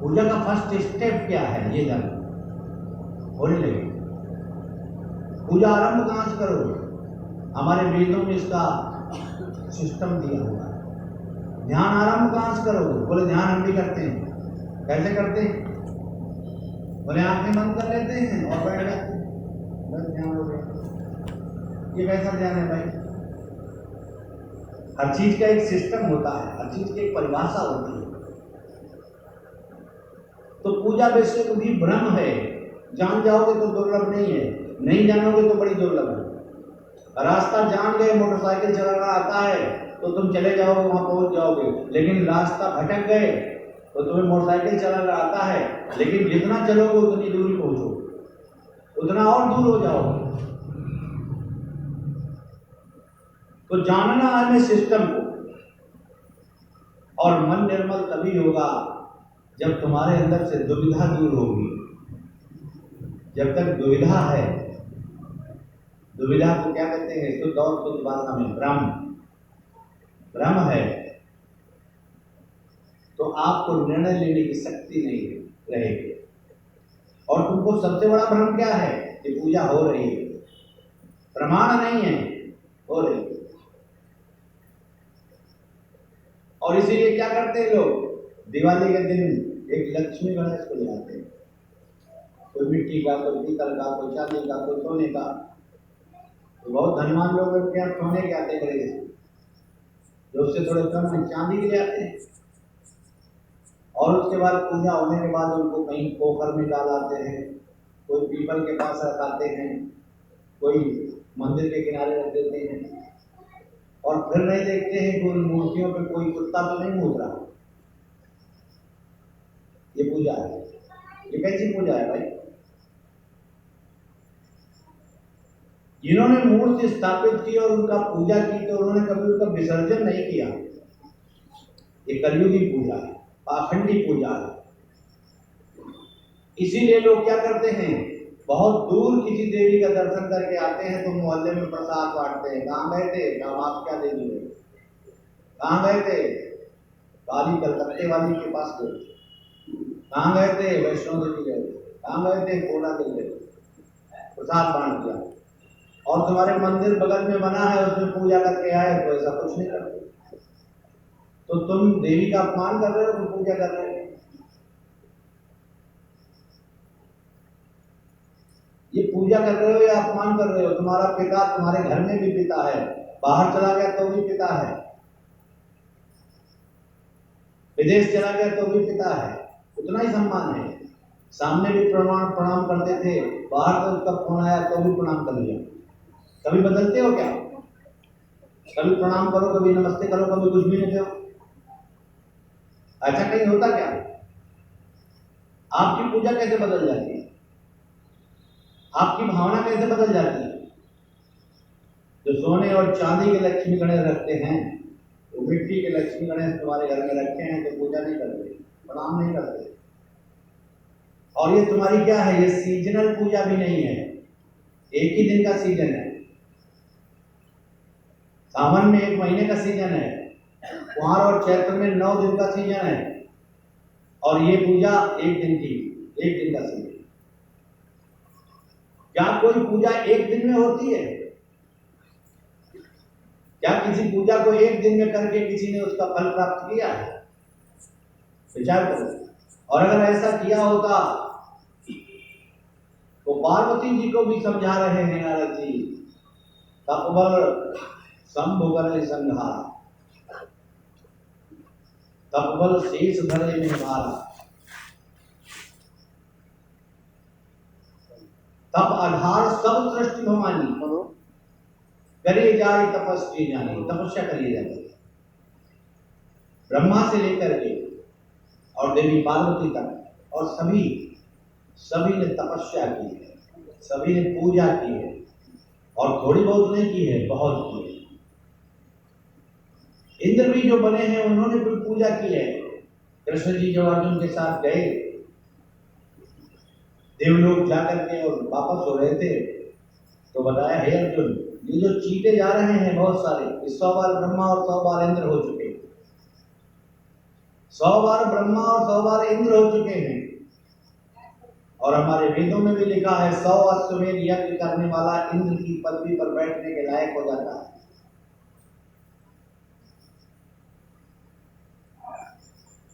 पूजा का first step क्या है ये जानो, होने लगे। पूजा आरंभ कहाँ से करोगे? हमारे वेदों में इसका सिस्टम दिया हुआ है। ध्यान आरंभ कहाँ से करोगे? बोले ध्यान हम भी करते हैं। कैसे करते हैं? बोले आंखें बंद कर लेते हैं और बैठ जाते हैं, बस ध्यान हो गया। ये कैसा ध्यान है भाई? हर चीज का एक सिस्टम होता है, हर चीज की एक परिभाषा होती है। तो पूजा वैसे भी ब्रह्म है, जान जाओगे तो दुर्लभ नहीं है, नहीं जानोगे तो बड़ी दुर्लभ है। रास्ता जान गए, मोटरसाइकिल चलाना आता है तो तुम चले जाओगे, वहां पहुंच जाओगे। लेकिन रास्ता भटक गए तो तुम्हें मोटरसाइकिल चलाना आता है, लेकिन जितना चलोगे उतनी दूरी पहुंचोगे, उतना और दूर हो जाओगे। तो जानना है हमें सिस्टम को। और मन निर्मल तभी होगा जब तुम्हारे अंदर से दुविधा दूर होगी। जब तक दुविधा है, दुविधा को क्या कहते हैं? शुद्ध और शुद्ध भाषा में भ्रम है, तो आपको निर्णय लेने की शक्ति नहीं रहेगी। और तुमको सबसे बड़ा भ्रम क्या है? कि पूजा हो रही है, प्रमाण नहीं है, हो रही है। और इसीलिए क्या करते हैं लोग? दिवाली के दिन एक लक्ष्मी गणेश को ले आते हैं, कोई मिट्टी का, कोई पीतल का, कोई चांदी का, कोई सोने का। तो बहुत धनवान लोग उनके यहाँ सोने के आते हैं, जो उससे थोड़े कम में चांदी के ले आते हैं। और उसके बाद पूजा होने के बाद उनको कहीं पोखर में डालाते हैं, कोई पीपल के पास रखाते हैं, कोई मंदिर के किनारे रख देते हैं। और फिर नहीं देखते हैं कि उन मूर्तियों पे कोई कुत्ता तो नहीं मूत रहा। ये पूजा है। ये कैसी पूजा है भाई? जिन्होंने मूर्ति स्थापित की और उनका पूजा की, तो उन्होंने कभी उसका विसर्जन नहीं किया। ये कलयुगी पूजा है, पाखंडी पूजा है। इसीलिए लोग क्या करते हैं? बहुत दूर किसी देवी का दर्शन करके आते हैं तो मोहल्ले में प्रसाद बांटते हैं। कहाँ गए थे? आप क्या दे दिए? कहाँ गए थे? काली कलकत्ते वाली के पास गए। कहाँ गए थे? वैष्णो देवी गए। कहाँ गए थे? कोड़ा गए, प्रसाद बांट दिया। और तुम्हारे मंदिर बगल में बना है, उसमें पूजा करके आए तो ऐसा कुछ नहीं करते। तो तुम देवी का अपमान कर रहे हो, तुम पूजा कर रहे हो। ये पूजा कर रहे हो या अपमान कर रहे हो? तुम्हारा पिता तुम्हारे घर में भी पिता है, बाहर चला गया तो भी पिता है, विदेश चला गया तो भी पिता है, उतना ही सम्मान है। सामने भी प्रणाम करते थे, बाहर तो उसका फोन आया तो भी प्रणाम कर लिया। कभी बदलते हो क्या? कभी प्रणाम करो, कभी नमस्ते करो, कभी कुछ भी नहीं करो। ऐसा कहीं होता क्या? आपकी पूजा कैसे बदल जाती है? आपकी भावना कैसे बदल जाती है? जो सोने और चांदी के लक्ष्मी गणेश रखते हैं, तो मिट्टी के लक्ष्मी गणेश तुम्हारे घर में रखे हैं तो पूजा नहीं करते, प्रणाम नहीं करते। और ये तुम्हारी क्या है? ये सीजनल पूजा भी नहीं है, एक ही दिन का सीजन है। सावन में 1 महीने का सीजन है, कुंवर और चैत्र में 9 दिन का सीजन है। और ये पूजा 1 दिन की, 1 दिन का सीजन। क्या कोई पूजा 1 दिन में होती है? क्या किसी पूजा को 1 दिन में करके किसी ने उसका फल प्राप्त किया है? विचार करो। और अगर ऐसा किया होता तो पार्वती जी को भी समझा रहे हैं नारद जी, तपबल शंभु करे संघारा, तपबल शेष धरे में मारा, तप आधार सब सृष्टि भवानी, करे जाए तपस्वी जाने। तपस्या करिए जाते, ब्रह्मा से लेकर के और देवी पार्वती तक, और सभी ने तपस्या की है, सभी ने पूजा की है। और थोड़ी बहुत नहीं की है, बहुत की है। इंद्र भी जो बने हैं उन्होंने भी पूजा की है। कृष्ण जी जब अर्जुन के साथ गए देवलोक जाकर के और वापस हो रहे थे, तो बताया, हे अर्जुन, ये जो चीते जा रहे हैं बहुत सारे, 100 बार ब्रह्मा और 100 बार इंद्र हो चुके। 100 बार ब्रह्मा और 100 बार इंद्र हो चुके हैं। और हमारे वेदों में भी लिखा है 100 अश्वमेध यज्ञ करने वाला इंद्र की पदवी पर बैठने के लायक हो जाता है।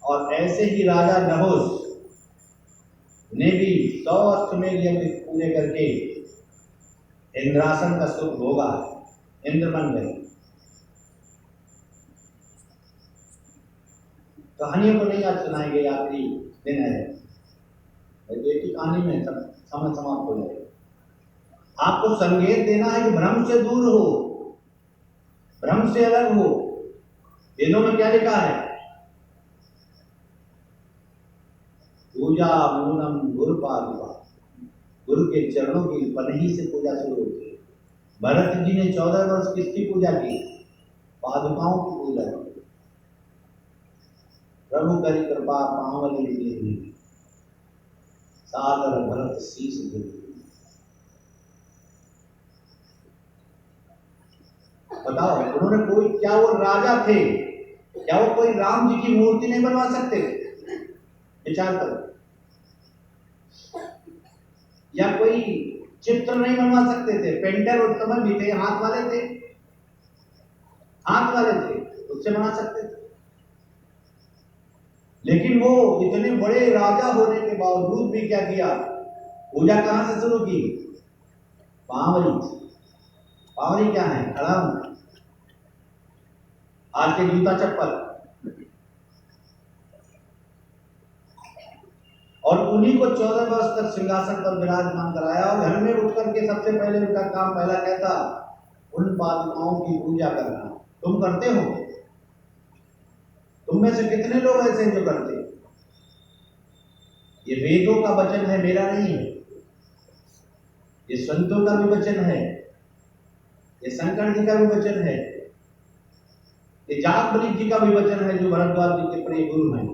और ऐसे ही राजा नहुस ने भी 100 अश्वमेध यज्ञ पूरे करके इंद्रासन का सुख भोगा, इंद्र बन गए। कहानियों को नहीं आज सुनाएंगे, आखिरी दिन है, एक ही कहानी में सब समय समाप्त हो जाएगा। आपको संकेत देना है कि भ्रम से दूर हो, भ्रम से अलग हो। वेदों में क्या लिखा है? पूजा मूलम गुरु पादुका, गुरु के चरणों की पनही से पूजा शुरू होती है। भरत जी ने 14 वर्ष किसकी पूजा की? पादुकाओं की पूजा की। प्रभु करी कृपा पावली देवी, सादर भरत शीश देवी। बताओ, उन्होंने कोई, क्या वो राजा थे? क्या वो कोई राम जी की मूर्ति नहीं बनवा सकते? विचार करो। या कोई चित्र नहीं बनवा सकते थे? पेंटर उस समय भी थे, हाथ वाले थे, हाथ वाले थे, उससे बना सकते थे। लेकिन वो इतने बड़े राजा होने के बावजूद भी क्या किया? पूजा कहां से शुरू की? पावरी। पावरी क्या है? कलम, आज के जूता चप्पल। और उन्हीं को 14 वर्ष तक सिंहासन पर विराजमान कराया। और घर में उठ करके सबसे पहले उनका काम पहला क्या था? उन पादुकाओं की पूजा करना। तुम करते हो? तुम में से कितने लोग ऐसे जो करते? ये वेदों का वचन है, मेरा नहीं है। ये संतों का भी वचन है, ये शंकर जी का भी वचन है, ये जागबली जी का भी वचन है जो भरद्वाज जी के प्रिय गुरु हैं।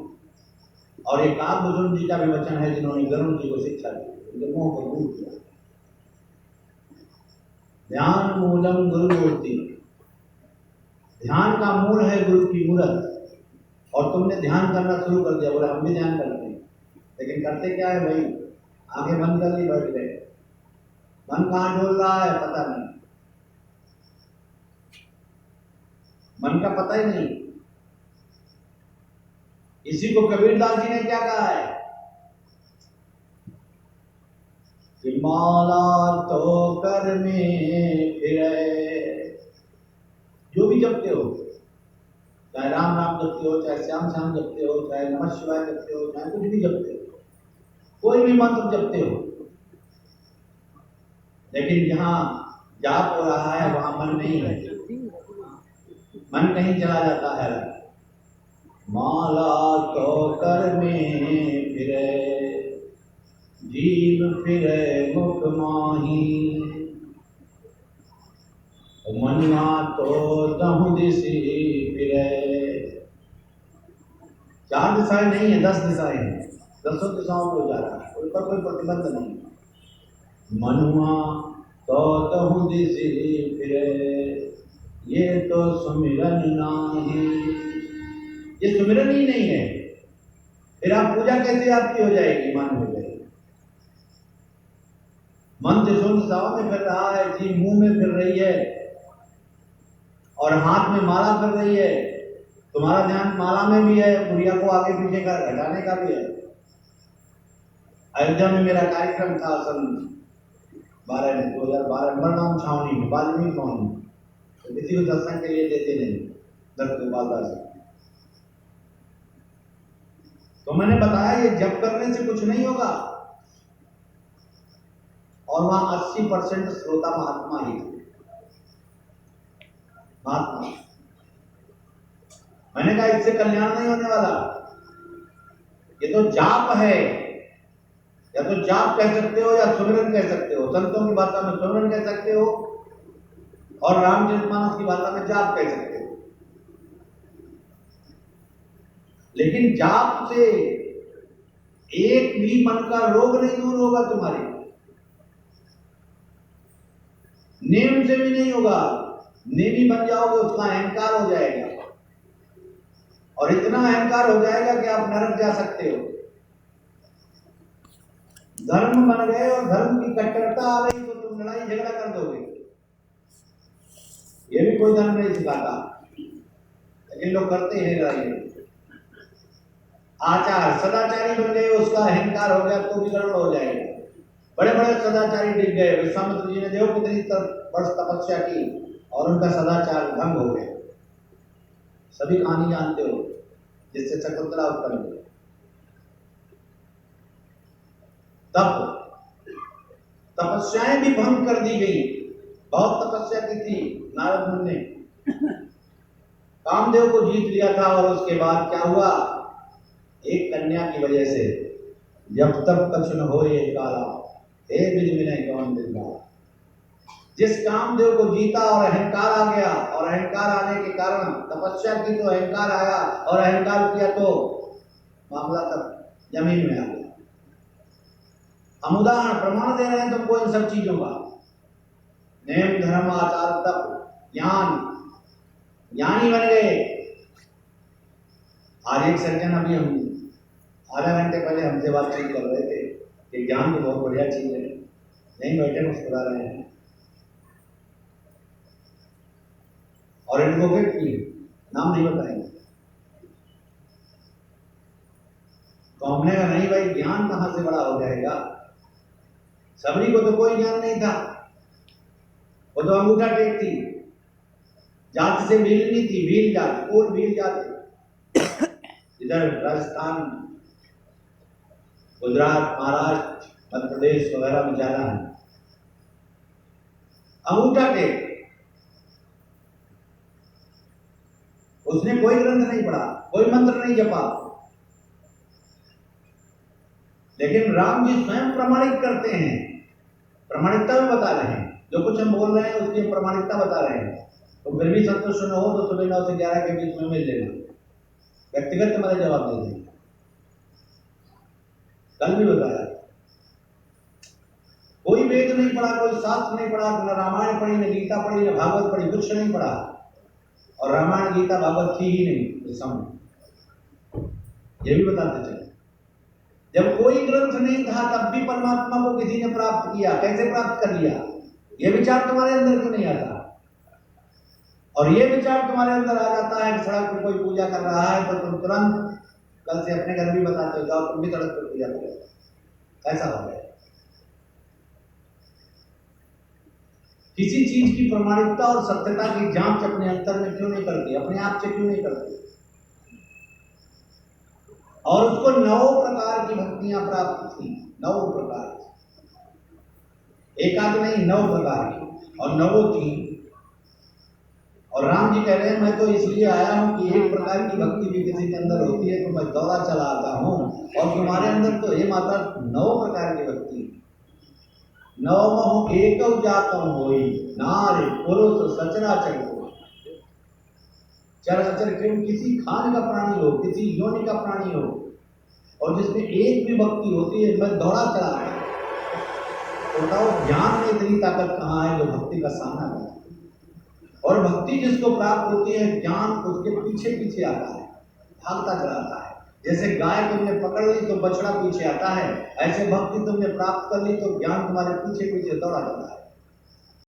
और एक काकभूषण जी का भी वचन है जिन्होंने गरुड़ जी को शिक्षा दी, उनके मुंह को दूर किया। ध्यान मूलम गुरु मूर्ति, ध्यान का मूल है गुरु की मूर्त। और तुमने ध्यान करना शुरू कर दिया। बोले हम भी ध्यान करते हैं, लेकिन करते क्या है भाई? आंखें बंद कर ली, बैठ गए। मन कहाँ डोल रहा है पता नहीं, मन का पता ही नहीं। इसी को कबीरदास जी ने क्या कहा है कि माला तो कर में फिरे। जो भी जपते हो, चाहे राम राम जपते हो, चाहे श्याम श्याम जपते हो, चाहे नमः शिवाय जपते हो, चाहे कुछ भी जपते हो, कोई भी मंत्र जपते हो, लेकिन जहां जाप हो रहा है वहां मन नहीं है, मन कहीं चला जाता है। माला तो कर में फिरे, जीव फिरे मुख माही, मन्ना तो दहु दिशि फिरे। 4 दिशाएं नहीं है, 10 दिशाएं हैं। 10 दिशाओं को जा रहा है, उन पर कोई प्रतिबंध नहीं। मनुआ तो दहु दिशि फिरे, ये तो सुमिरन नाही। ये सुमिरन ही नहीं है, फिर आप पूजा कैसे आपकी हो जाएगी? मन हो जाएगी। मन त्रिशूल दिशाओं में फिर रहा है, जीभ मुंह में फिर रही है, और हाथ में माला फिर रही है। तुम्हारा ध्यान माला में भी है, गुड़िया को आगे पीछे का घटाने का भी है। अयोध्या में मेरा कार्यक्रम था सन 2012 मरनाम छावनी में, वाल्मीकि भवन में। तो किसी को दर्शन के लिए देते नहीं, दर्शन के बाद दर्शन। तो मैंने बताया ये जप करने से कुछ नहीं होगा। और वहां 80% श्रोता महात्मा ही थे, महात्मा। मैंने कहा इससे कल्याण नहीं होने वाला, ये तो जाप है। या तो जाप कह सकते हो या सुमिरन कह सकते हो। संतों की भाषा में सुमिरन कह सकते हो और रामचरितमानस की भाषा में जाप कह सकते हो। लेकिन जाप से एक भी मन का रोग नहीं दूर होगा तुम्हारे, नेम से भी नहीं होगा। नेमी बन जाओगे, उसका अहंकार हो जाएगा। और इतना अहंकार हो जाएगा कि आप नरक जा सकते हो। धर्म बन गए और धर्म की कट्टरता आ गई तो तुम लड़ाई झगड़ा कर दोगे। ये भी कोई धर्म नहीं सिखाता, लेकिन लोग करते हैं लड़ाई। आचार सदाचारी बन गए, उसका अहंकार हो गया तो भी गड़बड़ हो जाएगा। बड़े बड़े सदाचारी दिख गए, विश्वामित्र जी ने देखो कितनी वर्ष तपस्या की और उनका सदाचार भंग हो गया। सभी कहानी जानते हो जिससे शकुंतला उत्पन्न हुई। तब तपस्याएं भी भंग कर दी गई। बहुत तपस्या की थी नारद मुनि ने, कामदेव को जीत लिया था। और उसके बाद क्या हुआ, एक कन्या की वजह से जब तक कछु न हो ये काला, हे बिज विनय कौन दिलदार। जिस कामदेव को जीता और अहंकार आ गया, और अहंकार आने के कारण तपस्या की तो अहंकार आया, और अहंकार किया तो मामला तब जमीन में आ गया। हम उदाहरण प्रमाण दे रहे हैं तुमको इन सब चीजों का। नेम धर्म आचार तप ज्ञान, ज्ञानी बन गए। आज एक सज्जन अभी हम आधा घंटे पहले हमसे बातचीत कर रहे थे कि ज्ञान तो बहुत बढ़िया चीज है, नहीं बैठे मुस्कुरा रहे हैं। और एडवोकेट की नाम नहीं बताएंगे तो हमने कहा नहीं भाई, ज्ञान कहां से बड़ा हो जाएगा। सबरी को तो कोई ज्ञान नहीं था, वो तो अंगूठा टेक थी, जात से भील नहीं थी, भील जात, कोल भील जात। इधर राजस्थान, गुजरात, महाराष्ट्र, मध्य प्रदेश वगैरह में जाना है, अंगूठा टेक। उसने कोई ग्रंथ नहीं पढ़ा, कोई मंत्र नहीं जपा, लेकिन राम जी स्वयं प्रमाणित करते हैं, प्रमाणिकता भी बता रहे हैं। जो कुछ हम बोल रहे हैं उसकी प्रमाणिकता बता रहे हैं। तो फिर भी संतुष्ट न हो तो सुबह 9 से 11 के बीच में मिल लेना, व्यक्तिगत तुम्हारे जवाब दे देंगे। कल भी बताया, कोई वेद नहीं पढ़ा, कोई शास्त्र नहीं पढ़ा, न रामायण पढ़ी, न गीता पढ़ी, न भागवत पढ़ी, कुछ नहीं पढ़ा। और रामायण गीता भागवत थी ही नहीं उस समय, ये भी बताते चले। जब कोई ग्रंथ नहीं था तब भी परमात्मा को किसी ने प्राप्त किया। कैसे प्राप्त कर लिया, ये विचार तुम्हारे अंदर क्यों नहीं आता? और ये विचार तुम्हारे अंदर आ जाता है कि सड़क पर कोई पूजा कर रहा है तो तुम तुरंत कल से अपने घर भी बताते हो, जाओ तुम भी सड़क पर पूजा करो। ऐसा हो गया। किसी चीज की प्रमाणिकता और सत्यता की जांच अपने अंतर में क्यों नहीं करते, अपने आप से क्यों नहीं करते? और उसको 9 प्रकार की भक्तियां प्राप्त थी, 9 प्रकार की, एक आध नहीं, 9 प्रकार की, और 9 थी। और राम जी कह रहे हैं मैं तो इसलिए आया हूं कि एक प्रकार की भक्ति भी किसी के अंदर होती है तो मैं दौड़ा चला आता हूं, और तुम्हारे अंदर तो हे माता 9 प्रकार की भक्ति। 9 एक जातम होई, नारी पुरुष सचराचर हो। चराचर क्यों, किसी खान का प्राणी हो, किसी योनि का प्राणी हो, और जिसमें एक भी भक्ति होती है मैं दौड़ा चला आता हूं। तो बताओ ज्ञान में इतनी ताकत कहाँ है जो भक्ति का सामना करे? और भक्ति जिसको प्राप्त होती है, ज्ञान उसके पीछे पीछे आता है, भागता चला आता है। जैसे गाय तुमने पकड़ ली तो बछड़ा पीछे आता है, ऐसे भक्ति तुमने प्राप्त कर ली तो ज्ञान तुम्हारे पीछे पीछे दौड़ा जाता है।